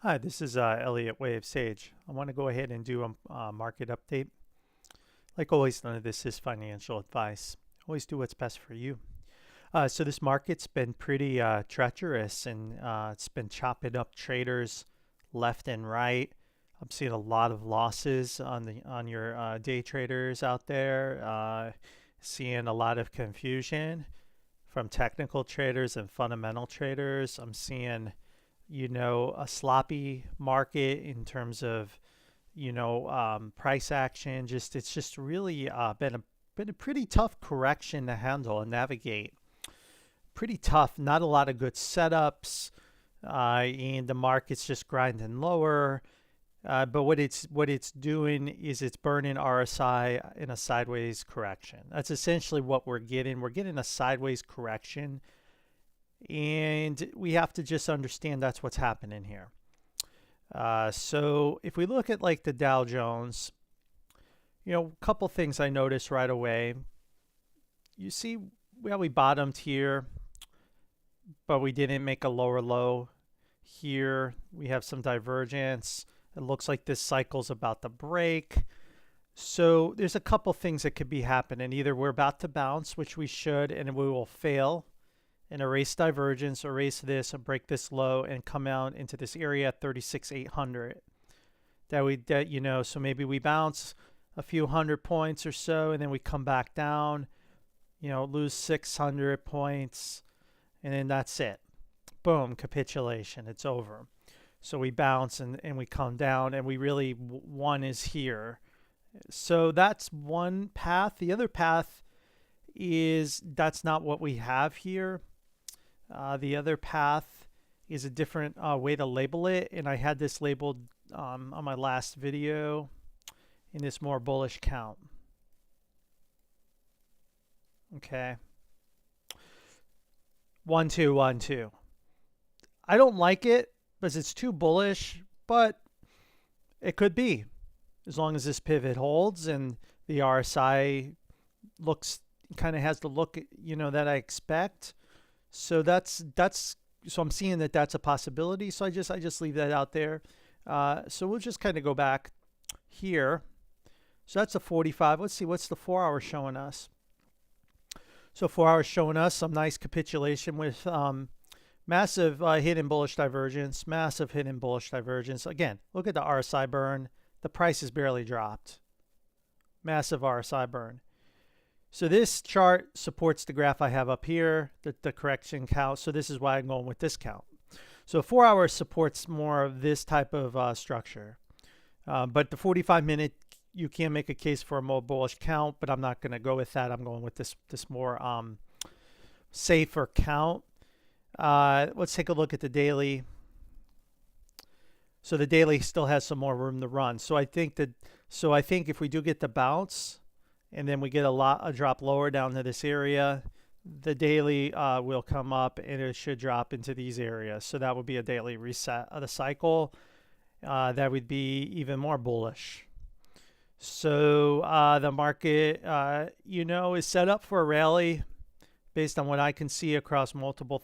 Hi, this is Elliot Wave Sage. I want to go ahead and do a market update. Like always, none of this is financial advice. Always do what's best for you. So this market's been pretty treacherous, and it's been chopping up traders left and right. I'm seeing a lot of losses on your day traders out there. Seeing a lot of confusion from technical traders and fundamental traders. I'm seeing a sloppy market in terms of, price action. It's just really been a pretty tough correction to handle and navigate. Pretty tough. Not a lot of good setups, and the market's just grinding lower. But what it's doing is it's burning RSI in a sideways correction. That's essentially what we're getting. We're getting a sideways correction, and we have to just understand that's what's happening here. So if we look at like the Dow Jones, a couple things I noticed right away. You see, well, we bottomed here, but we didn't make a lower low here. We have some divergence. It looks like this cycle's about to break. So there's a couple things that could be happening. Either we're about to bounce, which we should, and we will fail and erase divergence, erase this, and break this low, and come out into this area at 36,800. So maybe we bounce a few hundred points or so, and then we come back down, lose 600 points, and then that's it. Boom, capitulation, it's over. So we bounce and we come down, and we really, one is here. So that's one path. The other path is that's not what we have here. The other path is a different way to label it, and I had this labeled on my last video in this more bullish count. Okay. 1 2 1 2. I don't like it because it's too bullish, but it could be as long as this pivot holds and the RSI looks kind of has the look that I expect. So so I'm seeing that that's a possibility. So I just leave that out there. So we'll just kind of go back here. So that's a 45. Let's see, what's the 4 hour showing us? So 4 hours showing us some nice capitulation with massive hidden bullish divergence, massive hidden bullish divergence. Again, look at the RSI burn. The price has barely dropped. Massive RSI burn. So this chart supports the graph I have up here, the correction count. So this is why I'm going with this count. So 4 hours supports more of this type of structure. But the 45-minute, you can make a case for a more bullish count, but I'm not going to go with that. I'm going with this more safer count. Let's take a look at the daily. So the daily still has some more room to run. So I think if we do get the bounce, and then we get a drop lower down to this area, the daily will come up and it should drop into these areas. So that would be a daily reset of the cycle. That would be even more bullish. So the market, is set up for a rally based on what I can see across multiple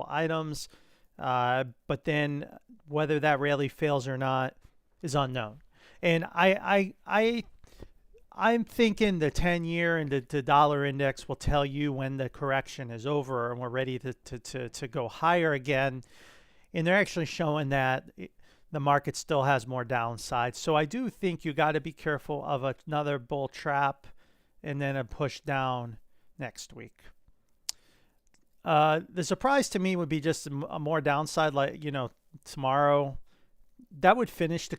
items. But then whether that rally fails or not is unknown. And I'm thinking the 10-year and the dollar index will tell you when the correction is over and we're ready to go higher again. And they're actually showing that the market still has more downside. So I do think you got to be careful of another bull trap and then a push down next week. The surprise to me would be just a more downside, like, tomorrow. That could finish the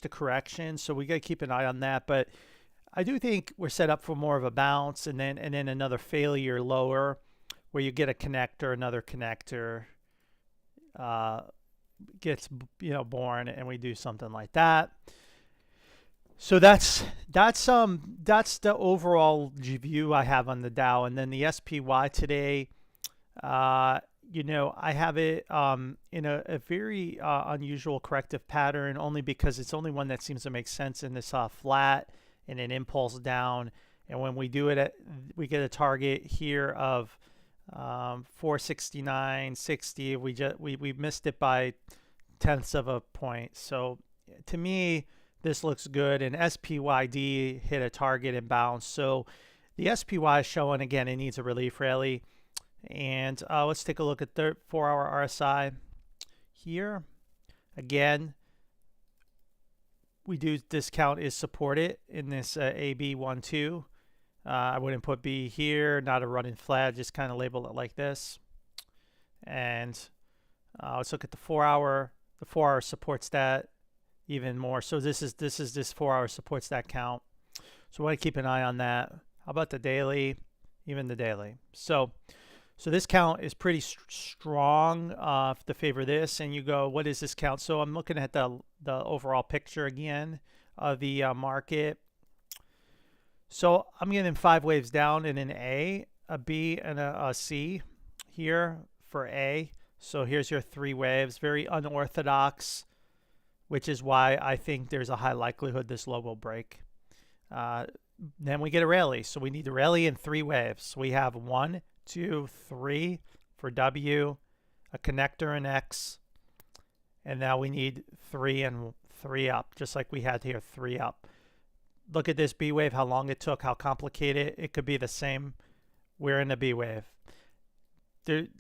correction. So we got to keep an eye on that. But I do think we're set up for more of a bounce and then another failure lower where you get a connector, another connector gets born, and we do something like that. So that's the overall view I have on the Dow. And then the SPY today, I have it in a very unusual corrective pattern, only because it's only one that seems to make sense in this flat and an impulse down. And when we do it, we get a target here of 469.60. We missed it by 0.2 of a point. So to me, this looks good. And SPYD hit a target and bounced. So the SPY is showing, again, it needs a relief rally. And let's take a look at the 4-hour RSI here. Again, we do discount is supported in this AB12. I wouldn't put B here, not a running flag, just kind of label it like this. And let's look at the 4-hour. The 4-hour supports that even more. So this 4-hour supports that count. So I want to keep an eye on that. How about the daily? Even the daily. So this count is pretty strong to favor this. And you go, what is this count? So I'm looking at the overall picture again of the market. So I'm getting 5 waves down in an A, a B, and a C here for A. So here's your 3 waves, very unorthodox, which is why I think there's a high likelihood this low will break. Then we get a rally. So we need to rally in 3 waves. We have 1, 2, 3 for W, a connector in X, and now we need 3 and 3 up, just like we had here, 3 up. Look at this B wave, how long it took, how complicated. It could be the same. We're in a B wave.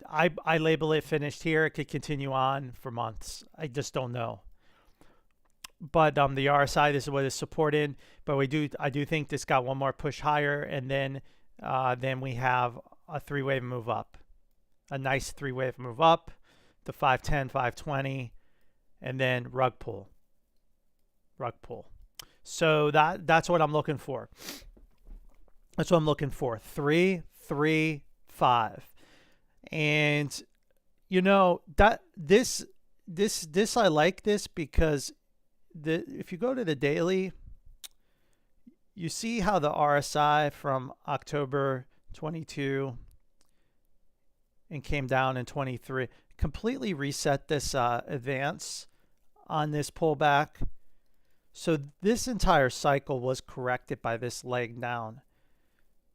I label it finished here. It could continue on for months. I just don't know. But the RSI, this is what is supported. But I do think this got one more push higher, and then we have a 3-wave move up, a nice 3-wave move up to 510, 520, and then rug pull. So that's what I'm looking for. That's what I'm looking for. 3, 3, 5. And you know that this I like this because if you go to the daily, you see how the RSI from October 22 and came down in 23 completely reset this advance on this pullback. So this entire cycle was corrected by this leg down.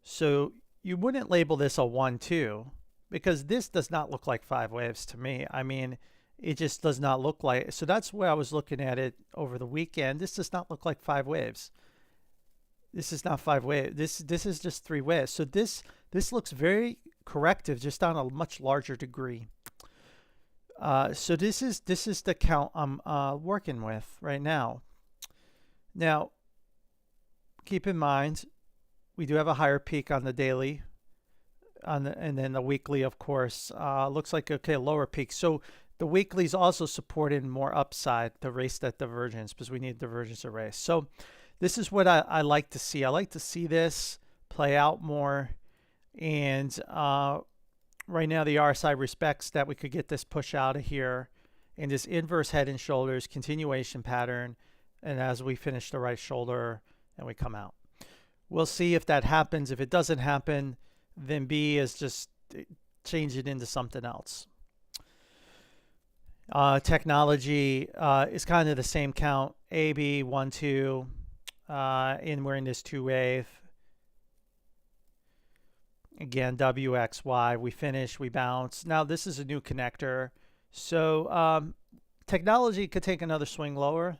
So you wouldn't label this a 1-2 because this does not look like 5 waves to me. I mean, it just does not look like. So that's where I was looking at it over the weekend. This does not look like 5 waves. This is not 5 waves. This is just 3 waves. So this looks very corrective, just on a much larger degree. So this is the count I'm working with right now. Now, keep in mind, we do have a higher peak on the daily, and then the weekly, of course, looks like a lower peak. So the weekly is also supporting more upside to race that divergence because we need divergence to race. So this is what I like to see. I like to see this play out more. And right now the RSI respects that we could get this push out of here and this inverse head and shoulders continuation pattern. And as we finish the right shoulder and we come out, we'll see if that happens. If it doesn't happen, then B is just change it into something else. Technology is kind of the same count. A, B, 1, 2, and we're in this 2-wave. Again, W, X, Y. We finish, we bounce. Now this is a new connector. So technology could take another swing lower.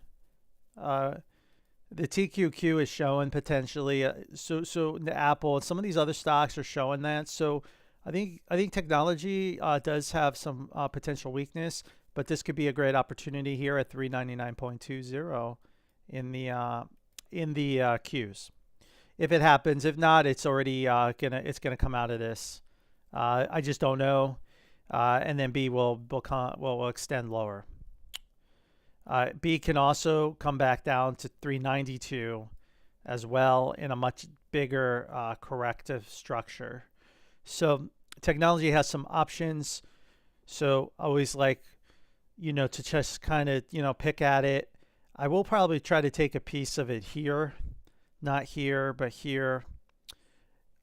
The TQQ is showing potentially. So the Apple and some of these other stocks are showing that. So I think technology does have some potential weakness, but this could be a great opportunity here at 399.20 in the Qs. If it happens, if not, it's already gonna come out of this. I just don't know. And then B will extend lower. B can also come back down to 392 as well in a much bigger corrective structure. So technology has some options. So always like, to just kind of, pick at it. I will probably try to take a piece of it here, not here, but here.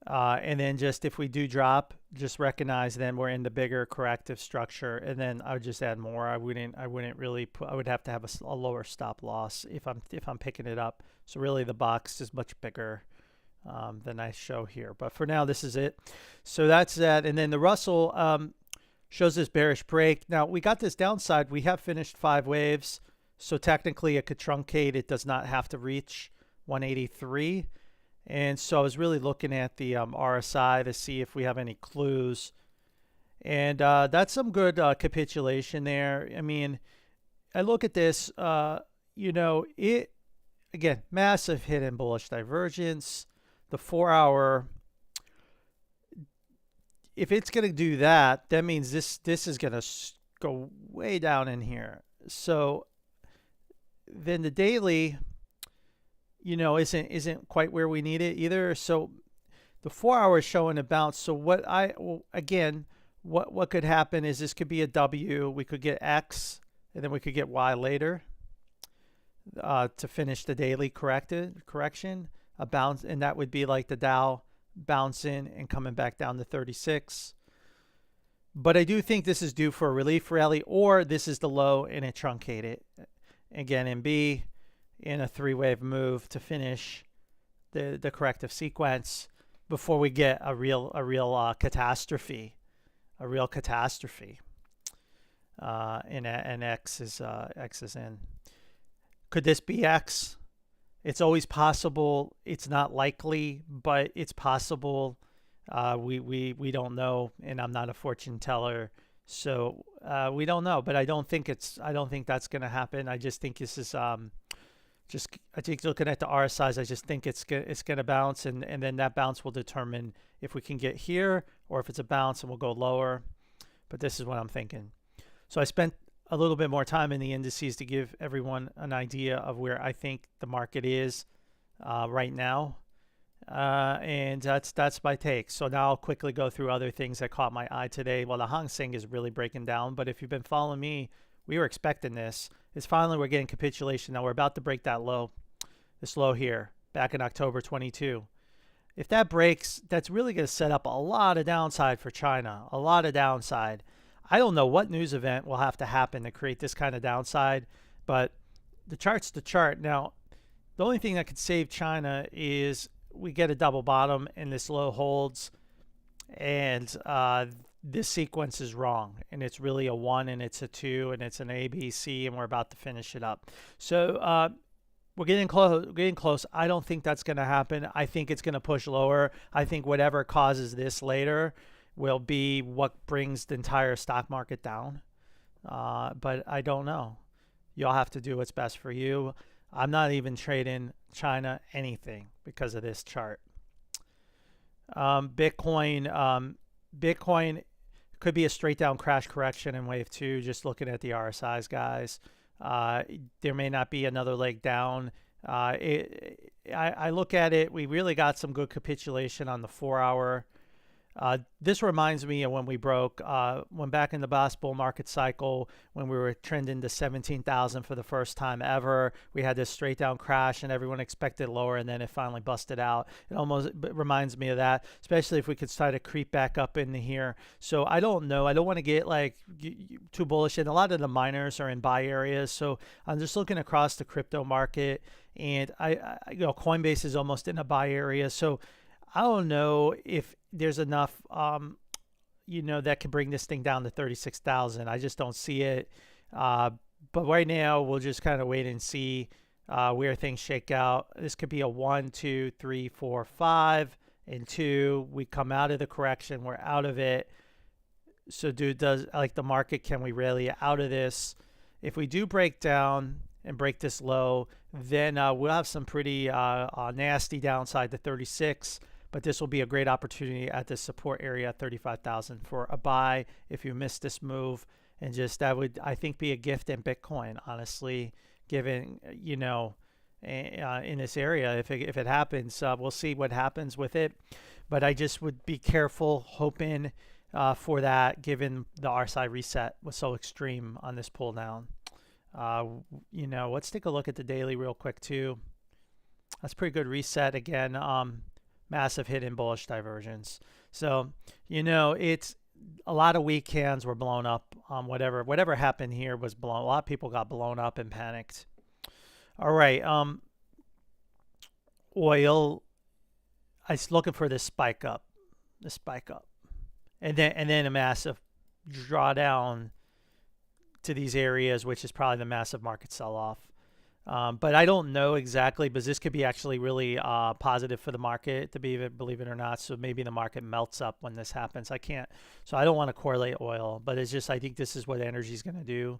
And then just if we do drop, just recognize then we're in the bigger corrective structure, and then I would just add more. I wouldn't really put. I would have to have a lower stop loss if I'm picking it up. So really the box is much bigger than I show here. But for now, this is it. So that's that. And then the Russell shows this bearish break. Now we got this downside. We have finished 5 waves, so technically it could truncate. It does not have to reach 183. And so I was really looking at the RSI to see if we have any clues. And that's some good capitulation there. I mean, I look at this, you know, it, again, massive hidden bullish divergence. The 4-hour, if it's going to do that, that means this is going to go way down in here. So then the daily, you know, isn't quite where we need it either. So the 4-hour is showing a bounce. So what again, what could happen is this could be a W. We could get X, and then we could get Y later to finish the daily correction, a bounce, and that would be like the Dow bouncing and coming back down to 36. But I do think this is due for a relief rally, or this is the low and it truncated. Again, in B, in a 3-wave move to finish the corrective sequence before we get a real catastrophe. A real catastrophe. And X is in. Could this be X? It's always possible. It's not likely, but it's possible. We don't know, and I'm not a fortune teller, so we don't know. But I don't think that's going to happen. I just think this is I think looking at the RSIs, I just think it's going to bounce, and then that bounce will determine if we can get here or if it's a bounce and we'll go lower. But this is what I'm thinking. So I spent a little bit more time in the indices to give everyone an idea of where I think the market is right now. And that's my take. So now I'll quickly go through other things that caught my eye today. Well, the Hang Seng is really breaking down, but if you've been following me, we were expecting this. It's finally we're getting capitulation. Now we're about to break that low, this low here, back in October 22. If that breaks, that's really going to set up a lot of downside for China, a lot of downside. I don't know what news event will have to happen to create this kind of downside, but the chart's the chart. Now, the only thing that could save China is we get a double bottom and this low holds, and this sequence is wrong, and it's really a 1 and it's a 2 and it's an A, B, C, and we're about to finish it up. So we're getting close. I don't think that's going to happen. I think it's going to push lower. I think whatever causes this later will be what brings the entire stock market down. But I don't know. You'll have to do what's best for you. I'm not even trading China anything because of this chart. Bitcoin could be a straight down crash correction in wave 2, just looking at the RSIs, guys. There may not be another leg down. I look at it, we really got some good capitulation on the 4-hour. This reminds me of when we broke, when back in the Gasp bull market cycle, when we were trending to 17,000 for the first time ever. We had this straight down crash and everyone expected lower, and then it finally busted out. It almost reminds me of that, especially if we could start to creep back up into here. So I don't know. I don't want to get like too bullish, and a lot of the miners are in buy areas. So I'm just looking across the crypto market, and I Coinbase is almost in a buy area. So I don't know if there's enough, that can bring this thing down to 36,000. I just don't see it. But right now, we'll just kind of wait and see where things shake out. This could be a 1, 2, 3, 4, 5, and 2. We come out of the correction. We're out of it. So, dude, like the market, can we rally out of this? If we do break down and break this low, then we'll have some pretty nasty downside to 36. But this will be a great opportunity at the support area at 35,000 for a buy if you missed this move. And just that would, I think, be a gift in Bitcoin, honestly, given, in this area. If it happens, we'll see what happens with it. But I just would be careful, hoping for that, given the RSI reset was so extreme on this pull down. Let's take a look at the daily real quick, too. That's pretty good reset again. Massive hidden bullish divergence. So, it's a lot of weak hands were blown up. Whatever happened here was blown. A lot of people got blown up and panicked. All right. Oil. I was looking for this spike up, and then a massive draw down to these areas, which is probably the massive market sell-off. But I don't know exactly, but this could be actually really positive for the market, to be believe it or not. So maybe the market melts up when this happens. I can't, so I don't want to correlate oil, but it's just I think this is what energy is going to do.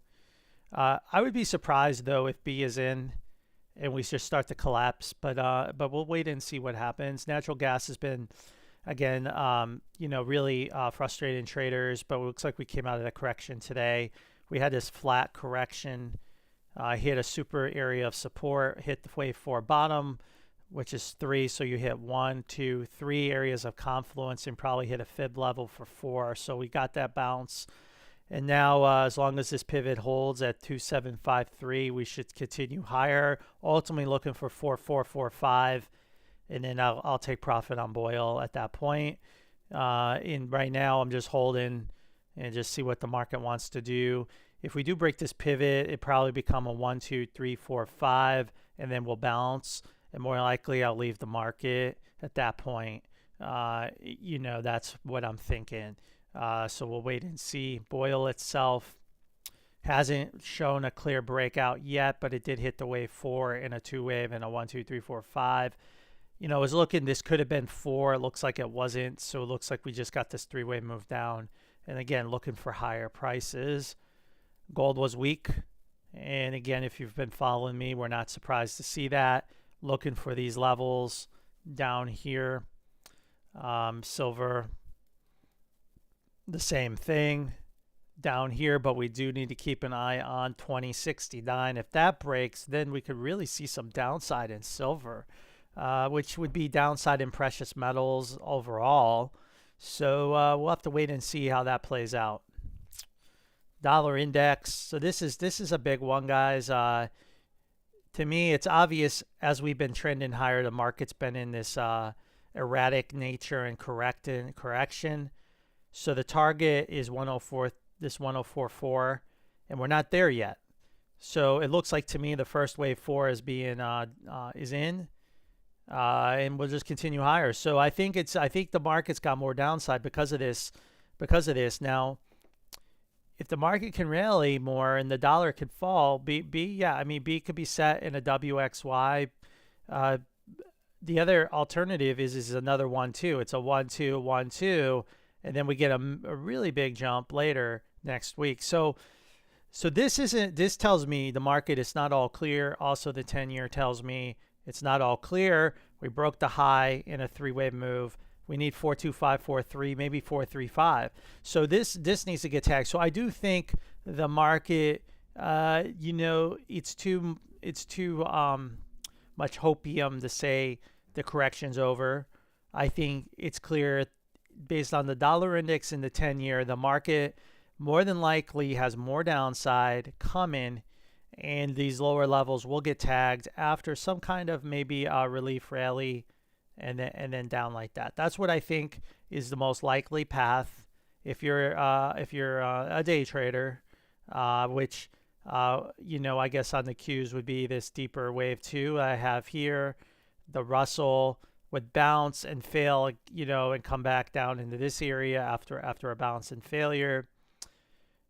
I would be surprised though if B is in and we just start to collapse, but we'll wait and see what happens. Natural gas has been again, really frustrating traders, but it looks like we came out of the correction today. We had this flat correction. Hit a super area of support, hit the wave 4 bottom, which is 3. So you hit 1, 2, 3 areas of confluence and probably hit a fib level for 4. So we got that bounce. And now as long as this pivot holds at 2753, we should continue higher. Ultimately looking for 4445. And then I'll take profit on Boyle at that point. Right now I'm just holding and just see what the market wants to do. If we do break this pivot, it probably become a 1, 2, 3, 4, 5, and then we'll bounce. And more likely, I'll leave the market at that point. That's what I'm thinking. So we'll wait and see. Boyle itself hasn't shown a clear breakout yet, but it did hit the wave 4 in a 2-wave and a 1, 2, 3, 4, 5. I was looking. This could have been 4. It looks like it wasn't. So it looks like we just got this 3-wave move down. And again, looking for higher prices. Gold was weak, and again, if you've been following me, we're not surprised to see that. Looking for these levels down here. Silver, the same thing down here, but we do need to keep an eye on 2069. If that breaks, then we could really see some downside in silver, which would be downside in precious metals overall. So we'll have to wait and see how that plays out. Dollar index. So this is a big one, guys. To me, it's obvious as we've been trending higher, the market's been in this erratic nature and correction. So the target is 104, this 104.4, and we're not there yet. So it looks like to me the first wave 4 is being is in, and we'll just continue higher. So I think the market's got more downside because of this. Now, if the market can rally more and the dollar could fall, B could be set in a WXY. The other alternative is another 1-2. It's a 1-2, 1-2, and then we get a really big jump later next week. So this tells me the market is not all clear. Also, the 10-year tells me it's not all clear. We broke the high in a 3-wave move. We need 42543, maybe 435. So this needs to get tagged. So I do think the market, it's too much hopium to say the correction's over. I think it's clear based on the dollar index in the 10-year, the market more than likely has more downside coming, and these lower levels will get tagged after some kind of maybe a relief rally. And then down like that. That's what I think is the most likely path if you're a day trader, which I guess on the Qs would be this deeper wave 2 I have here. The Russell would bounce and fail, and come back down into this area after a bounce and failure.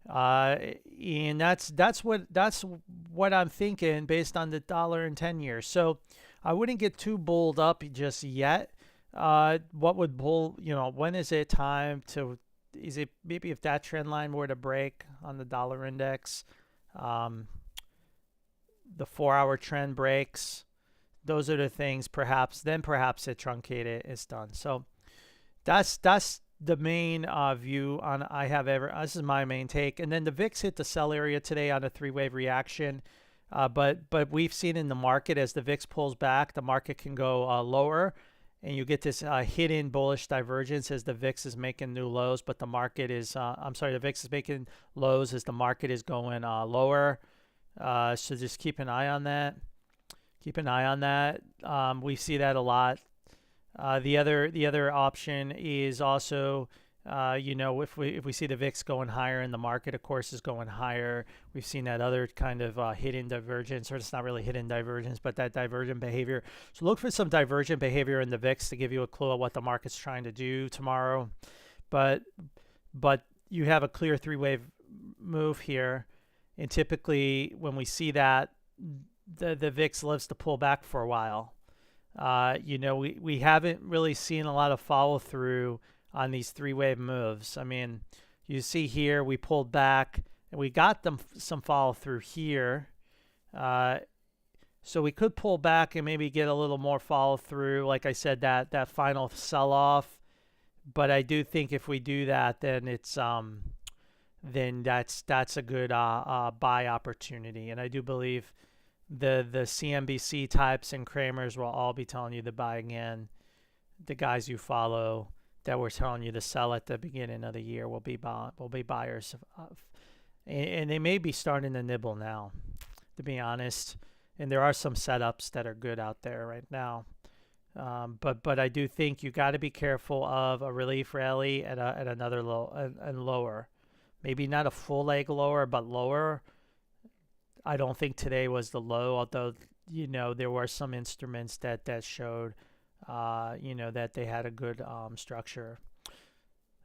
And that's what I'm thinking based on the dollar and 10 years. So I wouldn't get too bulled up just yet. What would bull, when is it time to, is it maybe if that trend line were to break on the dollar index, the 4-hour trend breaks, those are the things perhaps it truncated, it's done. So that's the main view on this is my main take. And then the VIX hit the sell area today on a 3-wave reaction. But we've seen in the market as the VIX pulls back, the market can go lower, and you get this hidden bullish divergence as the VIX is making new lows, but the market is, the VIX is making lows as the market is going lower. So just keep an eye on that. We see that a lot. The other option is also, if we see the VIX going higher and the market, of course, is going higher, we've seen that other kind of hidden divergence, or it's not really hidden divergence, but that divergent behavior. So look for some divergent behavior in the VIX to give you a clue of what the market's trying to do tomorrow. But you have a clear three-wave move here, and typically when we see that, the VIX lives to pull back for a while. You know, we haven't really seen a lot of follow through on these three-wave moves. I mean, you see here we pulled back and we got them some follow through here. So we could pull back and maybe get a little more follow through. Like I said, that final sell off. But I do think if we do that, then it's then that's a good buy opportunity. And I do believe the CNBC types and Kramers will all be telling you to buy again. The guys you follow that were telling you to sell at the beginning of the year will be buyers and they may be starting to nibble now, to be honest. And there are some setups that are good out there right now. But I do think you got to be careful of a relief rally at another low and lower. Maybe not a full leg lower, but lower. I don't think today was the low, although, you know, there were some instruments that showed, you know, that they had a good structure.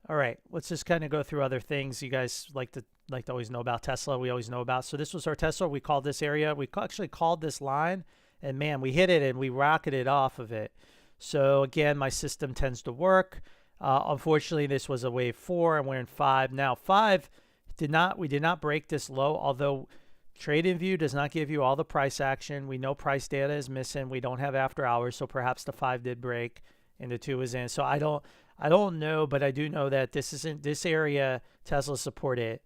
All right, let's just kind of go through other things you guys like to always know about. Tesla, we always know about. So this was our Tesla. We called this area. We actually called this line, and man, we hit it and we rocketed off of it. So again, my system tends to work. Unfortunately, this was a wave 4, and we're in 5 now. 5 we did not break this low, although TradingView does not give you all the price action. We know price data is missing. We don't have after hours, so perhaps the 5 did break and the 2 is in. So I don't know, but I do know that this area Tesla supported.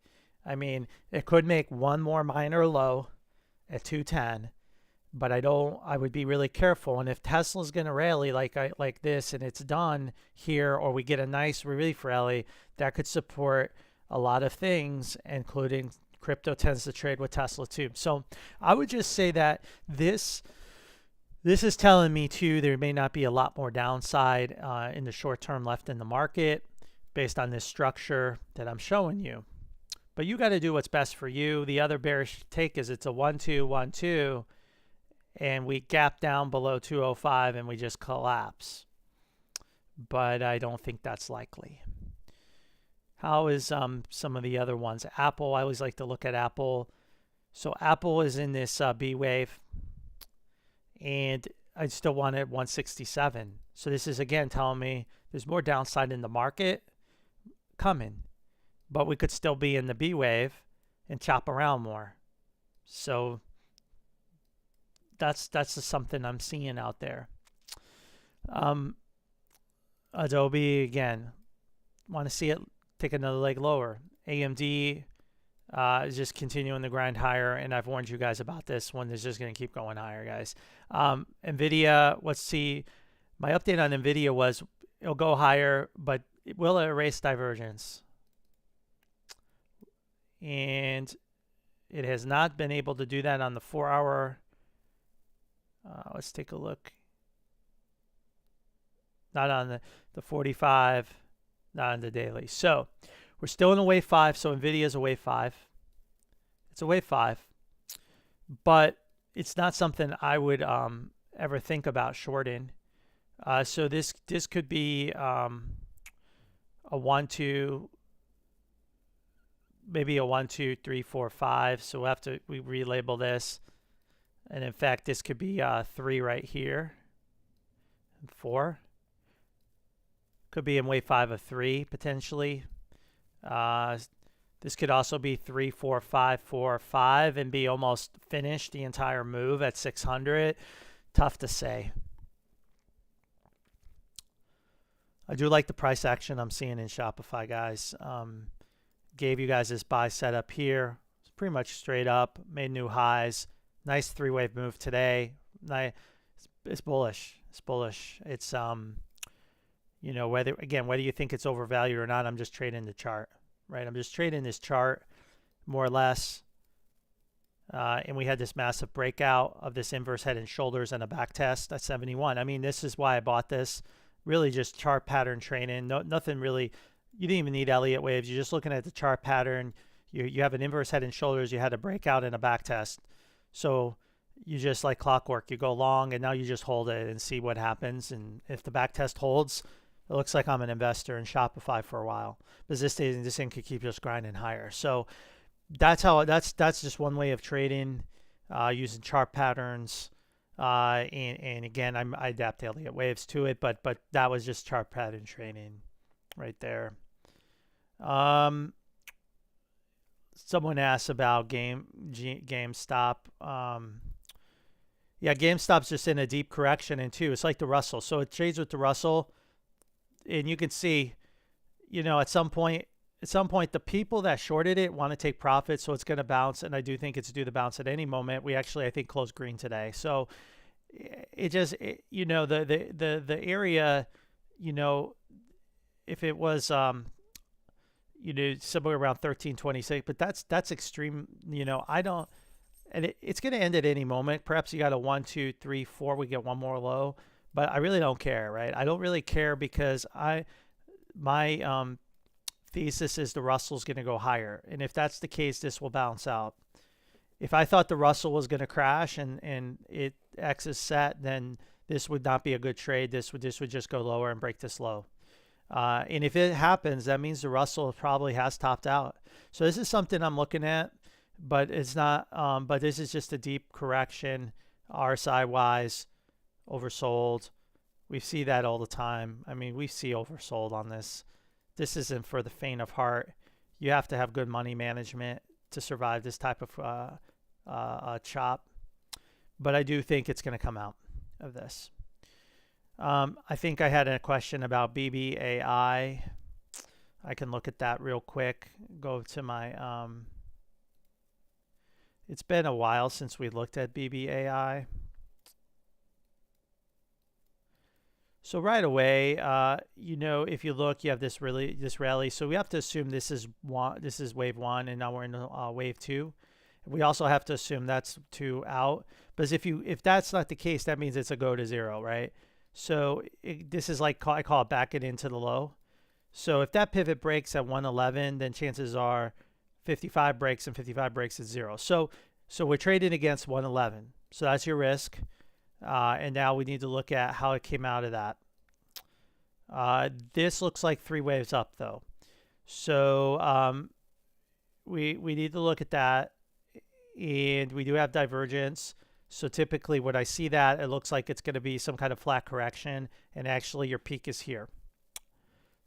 I mean, it could make one more minor low at 210, but I would be really careful. And if Tesla's going to rally like this and it's done here, or we get a nice relief rally, that could support a lot of things, including crypto tends to trade with Tesla too. So I would just say that this is telling me too there may not be a lot more downside in the short term left in the market based on this structure that I'm showing you. But you got to do what's best for you. The other bearish take is it's a 1-2-1-2, and we gap down below 205 and we just collapse. But I don't think that's likely. How is some of the other ones? Apple, I always like to look at Apple. So Apple is in this B wave, and I still want it at 167. So this is again telling me there's more downside in the market coming, but we could still be in the B wave and chop around more. So that's just something I'm seeing out there. Adobe again, want to see it take another leg lower. AMD is just continuing to grind higher, and I've warned you guys about this one. Is just going to keep going higher, guys. NVIDIA, let's see. My update on NVIDIA was it'll go higher, but it will erase divergence. And it has not been able to do that on the 4-hour. Let's take a look. Not on the 45, not on the daily. So we're still in a wave 5. So NVIDIA is a wave 5. It's a wave 5. But it's not something I would ever think about shorting. So this could be a 1-2, maybe a 1, 2, 3, 4, 5. So we'll have to relabel this. And in fact, this could be 3 right here. 4. Could be in wave 5 of 3 potentially. This could also be 3, 4, 5, 4, 5 and be almost finished the entire move at 600. Tough to say. I do like the price action I'm seeing in Shopify, guys. Gave you guys this buy setup here. It's pretty much straight up. Made new highs. Nice 3-wave move today. Nice. It's bullish. It's bullish. It's you know, whether you think it's overvalued or not, I'm just trading the chart, right? I'm just trading this chart more or less. And we had this massive breakout of this inverse head and shoulders and a back test at 71. I mean, this is why I bought this. Really just chart pattern training. Nothing really. You didn't even need Elliott waves. You're just looking at the chart pattern. You have an inverse head and shoulders. You had a breakout and a back test. So you just like clockwork. You go long and now you just hold it and see what happens. And if the back test holds, It looks like I'm an investor in Shopify for a while, because this thing could keep just grinding higher. So that's just one way of trading, using chart patterns. And again, I adapt Elliott waves to it, but that was just chart pattern trading right there. Someone asked about GameStop. Yeah, GameStop's just in a deep correction, and too, it's like the Russell. So it trades with the Russell, and you can see, at some point, the people that shorted it want to take profits, so it's going to bounce, and I do think it's due to bounce at any moment. We actually, I think, closed green today. So the area, if it was somewhere around 1326, but that's extreme. I don't, and it's going to end at any moment. Perhaps you got a 1, 2, 3, 4. We get one more low, but I really don't care, right? I don't really care, because my thesis is the Russell's going to go higher, and if that's the case, this will bounce out. If I thought the Russell was going to crash and it X is set, then this would not be a good trade. This would just go lower and break this low. And if it happens, that means the Russell probably has topped out. So this is something I'm looking at, but it's not. But this is just a deep correction, RSI wise, oversold. We see that all the time. I mean, we see oversold on this. This isn't for the faint of heart. You have to have good money management to survive this type of chop. But I do think it's going to come out of this. I think I had a question about BBAI. I can look at that real quick. Go to my... it's been a while since we looked at BBAI. So right away, if you look, you have this rally. So we have to assume this is wave 1, and now we're in wave 2. We also have to assume that's 2 out. Because if that's not the case, that means it's a go to 0, right? So this is like, I call it backing into the low. So if that pivot breaks at 111, then chances are 55 breaks, and 55 breaks at 0. So we're trading against 111. So that's your risk. And now we need to look at how it came out of that. This looks like 3 waves up, though. So we need to look at that. And we do have divergence. So typically when I see that, it looks like it's going to be some kind of flat correction. And actually your peak is here.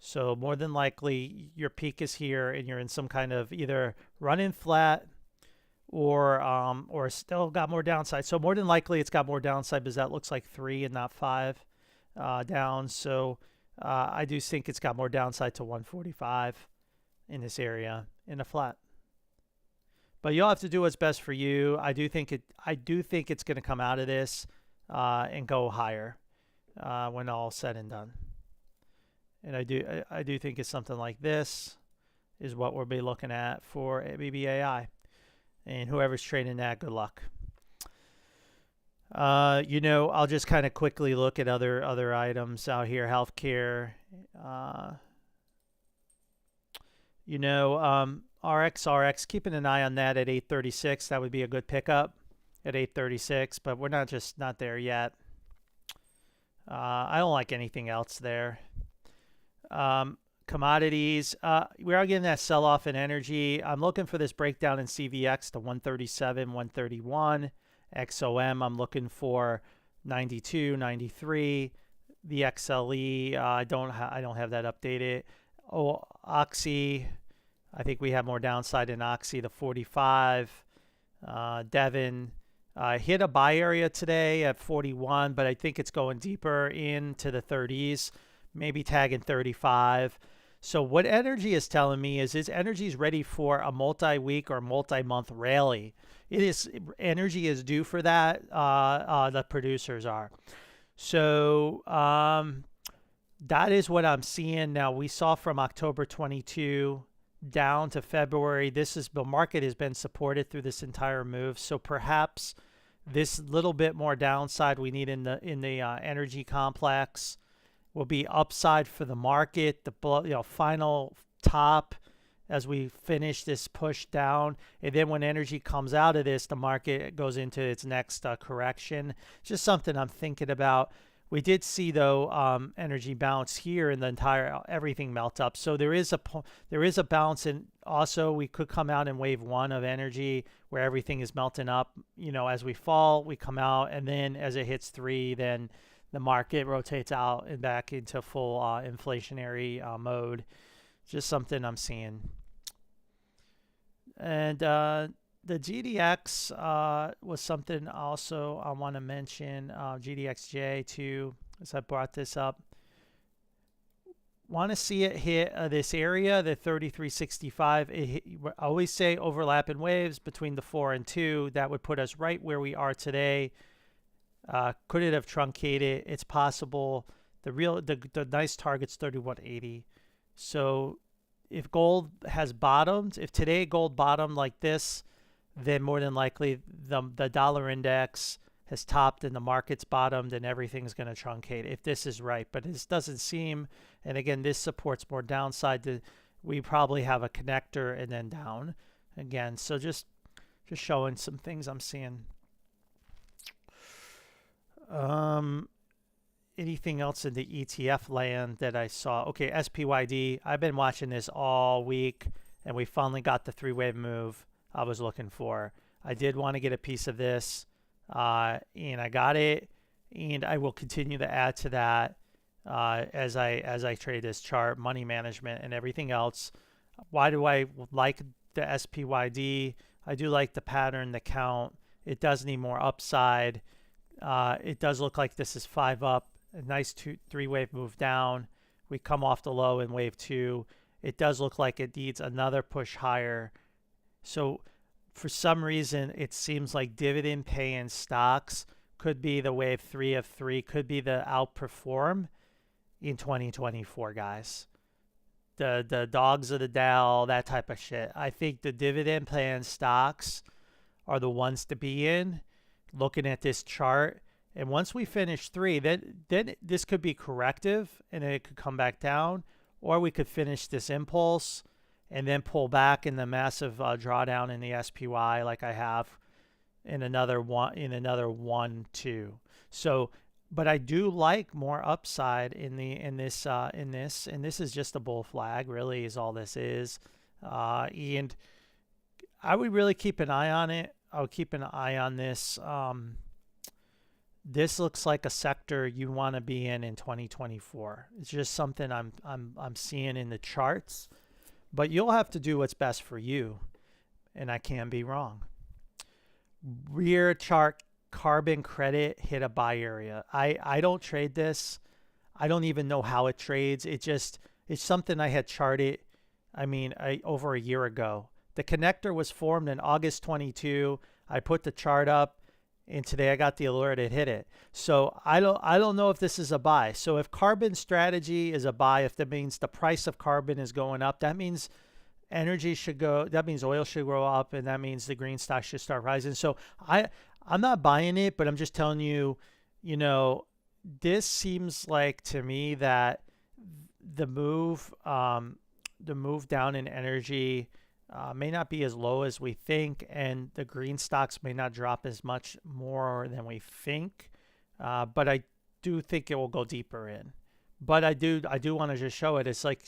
So more than likely your peak is here, and you're in some kind of either running flat or still got more downside. So more than likely it's got more downside, because that looks like 3 and not 5 down. So I do think it's got more downside to 145 in this area in a flat. But you'll have to do what's best for you. I do think it's going to come out of this and go higher when all's said and done. And I do think it's something like this is what we'll be looking at for BBAI. And whoever's trading that, good luck. I'll just kind of quickly look at other items out here. Healthcare. RX, keeping an eye on that at 836. That would be a good pickup at 836, but we're not there yet. I don't like anything else there. Commodities, we are getting that sell-off in energy. I'm looking for this breakdown in CVX to 137, 131. XOM, I'm looking for 92, 93. The XLE, I don't have that updated. Oxy, I think we have more downside in Oxy, the 45. Devon hit a buy area today at 41, but I think it's going deeper into the 30s, maybe tagging 35. So what energy is telling me is energy is ready for a multi-week or multi-month rally. Energy is due for that. The producers are. So that is what I'm seeing now. We saw from October 22 down to February. The market has been supported through this entire move. So perhaps this little bit more downside we need in the energy complex will be upside for the market. The final top as we finish this push down, and then when energy comes out of this, the market goes into its next correction. Just something I'm thinking about. We did see though energy bounce here, and the entire everything melt up. So there is a bounce, and also we could come out in wave one of energy where everything is melting up. You know, as we fall, we come out, and then as it hits three, then the market rotates out and back into full inflationary mode. Just something I'm seeing. And the GDX was something also I want to mention. GDXJ too, as I brought this up. Want to see it hit this area, the 3365. I always say overlapping waves between the 4 and 2. That would put us right where we are today. Could it have truncated? It's possible. The nice target's 3180. So if gold has bottomed, if today gold bottomed like this, then more than likely the dollar index has topped and the market's bottomed and everything's going to truncate if this is right. But this doesn't seem, and again, this supports more downside. We probably have a connector and then down again. So just showing some things I'm seeing. Anything else in the ETF land that I saw? Okay, SPYD. I've been watching this all week, and we finally got the three-wave move I was looking for. I did want to get a piece of this, and I got it, and I will continue to add to that as I trade this chart, money management, and everything else. Why do I like the SPYD? I do like the pattern, the count. It does need more upside. It does look like this is 5 up, a nice three-wave move down. We come off the low in wave 2. It does look like it needs another push higher. So for some reason, it seems like dividend paying stocks could be the wave 3 of 3, could be the outperform in 2024, guys. The dogs of the Dow, that type of shit. I think the dividend paying stocks are the ones to be in, looking at this chart. And once we finish 3, then this could be corrective and then it could come back down, or we could finish this impulse and then pull back in the massive drawdown in the SPY like I have in another 1, 2. So, but I do like more upside in this, and this is just a bull flag, really, is all this is. And I would really keep an eye on it. I would keep an eye on this. This looks like a sector you want to be in 2024. It's just something I'm seeing in the charts. But you'll have to do what's best for you, and I can be wrong. Rear chart carbon credit hit a buy area. I don't trade this. I don't even know how it trades. It's something I had charted, over a year ago. The connector was formed in August 22. I put the chart up, and today I got the alert. It hit it. So I don't know if this is a buy. So if carbon strategy is a buy, if that means the price of carbon is going up, that means energy should go. That means oil should grow up, and that means the green stock should start rising. So I'm not buying it, but I'm just telling you, this seems like to me that the move down in energy may not be as low as we think, and the green stocks may not drop as much more than we think, but I do think it will go deeper in. But I do want to just show it. It's like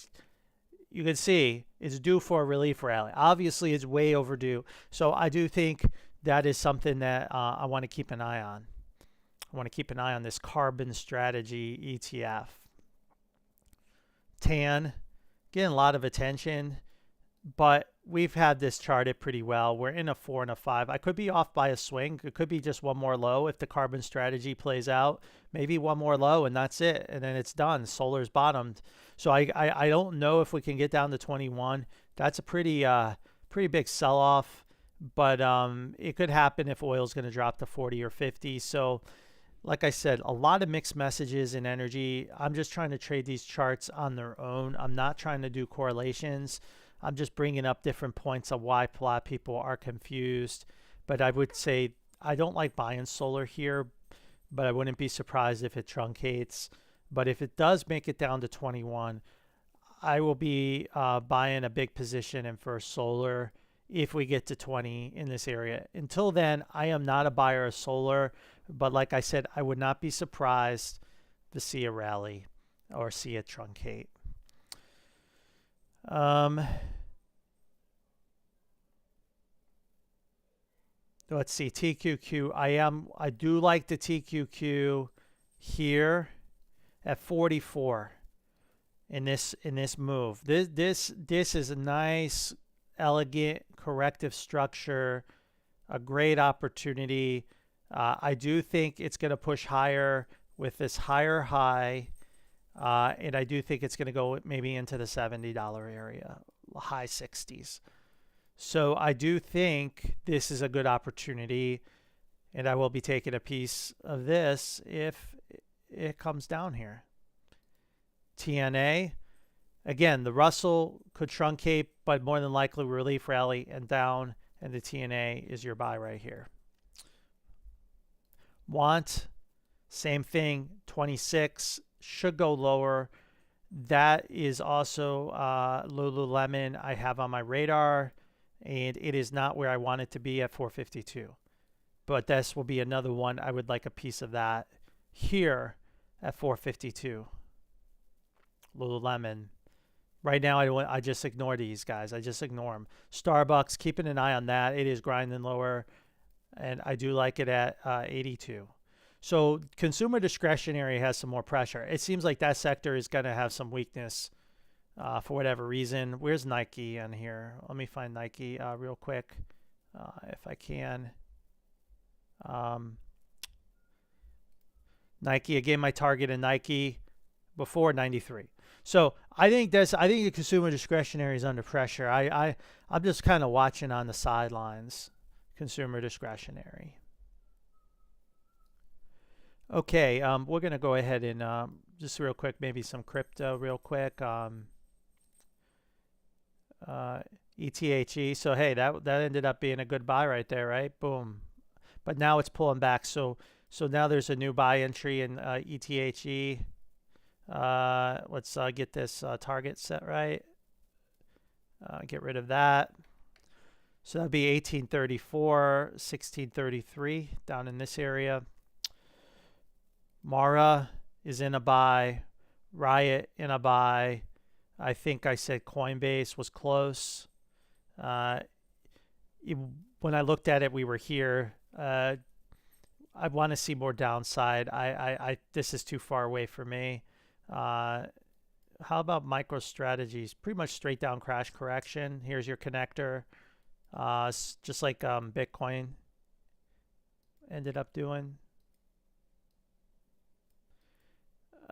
you can see it's due for a relief rally. Obviously, it's way overdue. So I do think that is something that I want to keep an eye on. I want to keep an eye on this carbon strategy ETF. TAN, getting a lot of attention, but we've had this charted pretty well. We're in a 4 and a 5. I could be off by a swing. It could be just one more low if the carbon strategy plays out. Maybe one more low and that's it, and then it's done. Solar's bottomed. So I don't know if we can get down to 21. That's a pretty big sell-off, but it could happen if oil's going to drop to 40 or 50. So like I said, a lot of mixed messages in energy. I'm just trying to trade these charts on their own. I'm not trying to do correlations. I'm just bringing up different points of why a lot of people are confused. But I would say I don't like buying solar here, but I wouldn't be surprised if it truncates. But if it does make it down to 21, I will be buying a big position in First Solar if we get to 20 in this area. Until then, I am not a buyer of solar. But like I said, I would not be surprised to see a rally or see it truncate. Let's see, TQQ. I do like the TQQ here at 44 in this move. This is a nice, elegant, corrective structure, a great opportunity. I do think it's going to push higher with this higher high, and I do think it's going to go maybe into the $70 area, high 60s. So I do think this is a good opportunity, and I will be taking a piece of this if it comes down here. TNA, again, the Russell could truncate, but more than likely relief rally and down, and the TNA is your buy right here. Want, same thing, 26, should go lower. That is also Lululemon I have on my radar, and it is not where I want it to be at 452. But this will be another one. I would like a piece of that here at 452. Lululemon. Right now, I just ignore these guys. I just ignore them. Starbucks, keeping an eye on that. It is grinding lower, and I do like it at 82. So consumer discretionary has some more pressure. It seems like that sector is going to have some weakness for whatever reason. Where's Nike on here? Let me find Nike real quick if I can. Nike, I gave my target in Nike before 93. So I think the consumer discretionary is under pressure. I'm just kind of watching on the sidelines. Consumer discretionary. Okay, we're gonna go ahead and just real quick, maybe some crypto real quick. ETHE. So hey, that ended up being a good buy right there, right? Boom. But now it's pulling back. So now there's a new buy entry in ETHE. Let's get this target set right. Get rid of that. So that'd be 1834, 1633 down in this area. Mara is in a buy. Riot in a buy. I think I said Coinbase was close. When I looked at it, we were here. I want to see more downside. This is too far away for me. How about MicroStrategies? Pretty much straight down crash correction. Here's your connector. Just like Bitcoin ended up doing.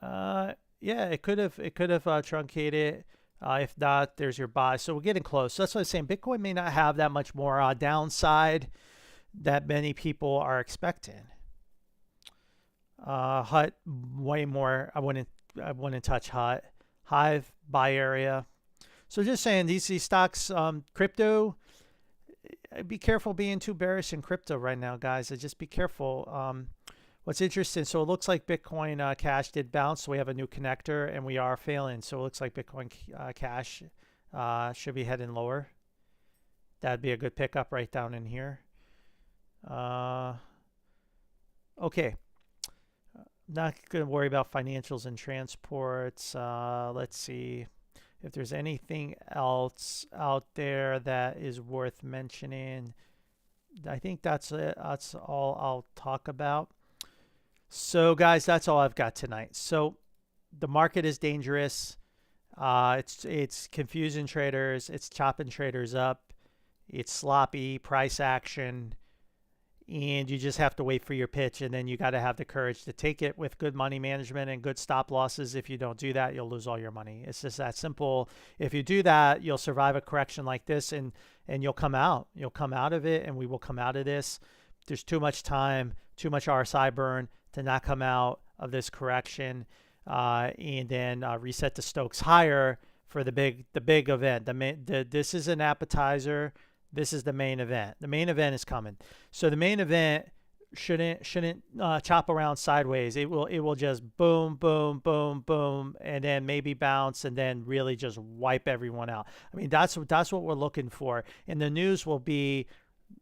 Yeah, it could have truncated. If not, there's your buy. So we're getting close. So that's what I'm saying. Bitcoin may not have that much more downside that many people are expecting. Hut way more. I wouldn't touch Hut. Hive buy area. So just saying these stocks, crypto. Be careful being too bearish in crypto right now, guys. Just be careful. What's interesting, so it looks like Bitcoin Cash did bounce. So we have a new connector, and we are failing. So it looks like Bitcoin Cash should be heading lower. That'd be a good pickup right down in here. Okay. Not going to worry about financials and transports. Let's see if there's anything else out there that is worth mentioning. I think that's it. That's all I'll talk about. So guys, that's all I've got tonight. So the market is dangerous. It's confusing traders. It's chopping traders up. It's sloppy price action. And you just have to wait for your pitch, and then you got to have the courage to take it with good money management and good stop losses. If you don't do that, you'll lose all your money. It's just that simple. If you do that, you'll survive a correction like this, and you'll come out. You'll come out of it, and we will come out of this. There's too much time, too much RSI burn to not come out of this correction, and then reset the Stokes higher for the big event. This is an appetizer. This is the main event. The main event is coming. So the main event shouldn't chop around sideways. It will just boom, boom, boom, boom, and then maybe bounce, and then really just wipe everyone out. I mean, that's what we're looking for. And the news will be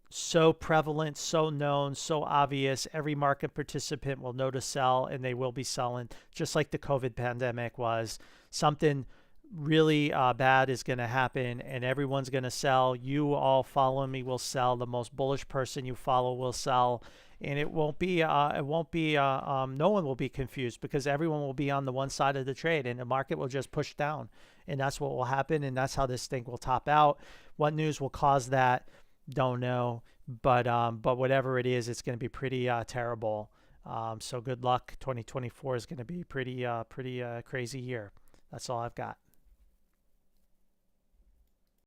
so prevalent, so known, so obvious. Every market participant will know to sell, and they will be selling, just like the COVID pandemic was. Something really bad is going to happen, and everyone's going to sell. You all following me will sell. The most bullish person you follow will sell, and it won't be. No one will be confused because everyone will be on the one side of the trade, and the market will just push down, and that's what will happen, and that's how this thing will top out. What news will cause that? Don't know, but whatever it is, it's going to be pretty terrible. So good luck. 2024 is going to be pretty crazy year. That's all I've got.